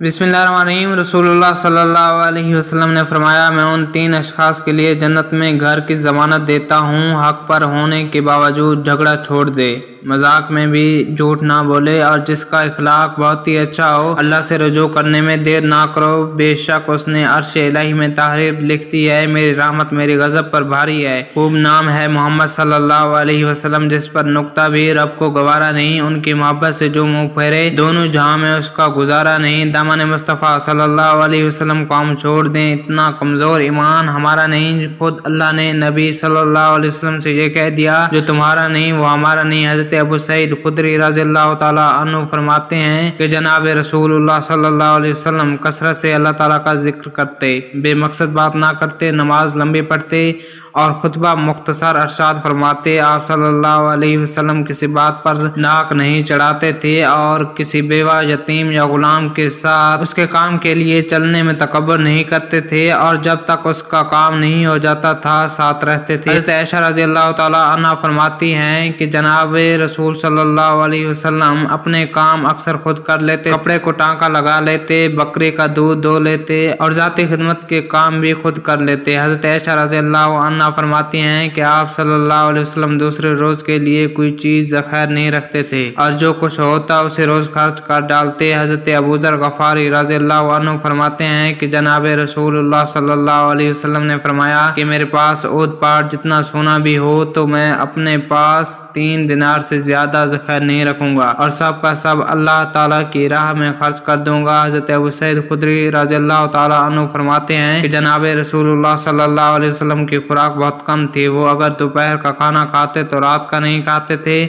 बिस्मिल्लाहिर्रहमानिर्रहीम। रसूलुल्लाह सल्लल्लाहु अलैहि वसल्लम ने फरमाया, मैं उन 3 अशखास के लिए जन्नत में घर की ज़मानत देता हूँ, हक पर होने के बावजूद झगड़ा छोड़ दे, मजाक में भी झूठ ना बोले और जिसका इखलाक बहुत ही अच्छा हो। अल्लाह से रुजू करने में देर ना करो, बेशक उसने अर्श इलाही में तहरीर लिख दी है, मेरी रहमत मेरी गजब पर भारी है। खूब नाम है मोहम्मद सल्लल्लाहु अलैहि वसल्लम, जिस पर नुक्ता भी रब को गवारा नहीं। उनकी मोहब्बत से जो मुँह फेरे, दोनों जहां में उसका गुजारा नहीं। दामन मुस्तफ़ा सल्लल्लाहु अलैहि वसल्लम को हम छोड़ दें, इतना कमजोर ईमान हमारा नहीं। खुद अल्लाह ने नबी सल्लल्लाहु अलैहि वसल्लम से ये कह दिया, जो तुम्हारा नहीं वो हमारा नहीं। हज़रत अबू सईद खुदरी रज़ियल्लाहु ताला अन्हु फरमाते हैं कि जनाब रसूलुल्लाह सल्लल्लाहु अलैहि वसल्लम कसरत से अल्लाह ताला का जिक्र करते, बेमकसद बात ना करते, नमाज लंबी पढ़ते और खुतबा मुख्तसर अरशाद फरमाते। आप सल्लल्लाहु अलैहि वसल्लम किसी बात पर नाक नहीं चढ़ाते थे और किसी बेवा, यतीम या गुलाम के साथ उसके काम के लिए चलने में तकब्बुर नहीं करते थे और जब तक उसका काम नहीं हो जाता था साथ रहते थे। हज़रत आयशा रज़ियल्लाहु ताला अन्हा फरमाती हैं कि जनाब रसूल सल्लल्लाहु अलैहि वसल्लम अपने काम अक्सर खुद कर लेते, कपड़े को टांका लगा लेते, बकरे का दूध धो लेते और जाती खिदमत के काम भी खुद कर लेते। हज़रत आयशा रज़ियल्लाहु फरमाती हैं कि आप सल्लल्लाहु अलैहि वसल्लम दूसरे रोज के लिए कोई चीज ज़ख़ीर नहीं रखते थे और जो कुछ होता उसे रोज खर्च कर डालते। हज़रत अबू ज़र गफ़ारी रज़ियल्लाहु अन्हु फरमाते हैं कि जनाब रसूलुल्लाह सल्लल्लाहु अलैहि वसल्लम ने फरमाया कि मेरे पास ऊद पाट जितना सोना भी हो तो मैं अपने पास 3 दिनार से ज्यादा ज़ख़ीर नहीं रखूंगा और सब का सब अल्लाह ताला की राह में खर्च कर दूंगा। हज़रत अबू सईद खुदरी रज़ियल्लाहु ताला अन्हु फरमाते हैं कि जनाब रसूलुल्लाह सल्लल्लाहु अलैहि वसल्लम की खुराक बहुत कम थी। वो अगर दोपहर का खाना खाते तो रात का नहीं खाते थे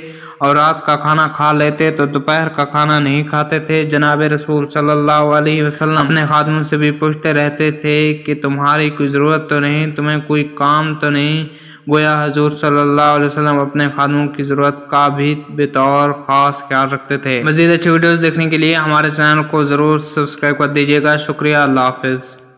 और रात का खाना खा लेते तो दोपहर का खाना नहीं खाते थे। जनाब रसूल सल्लल्लाहु अलैहि वसल्लम अपने खादिमों से भी पूछते रहते थे कि तुम्हारी कोई ज़रूरत तो नहीं, तुम्हें कोई काम तो नहीं। गोया हजूर सल्लल्लाहु अलैहि वसल्लम अपने खादिमों की ज़रूरत का भी बेतौर खास ख्याल रखते थे। मज़ीद अच्छी वीडियोज़ देखने के लिए हमारे चैनल को ज़रूर सब्सक्राइब कर दीजिएगा। शुक्रिया। अल्लाह हाफ़िज़।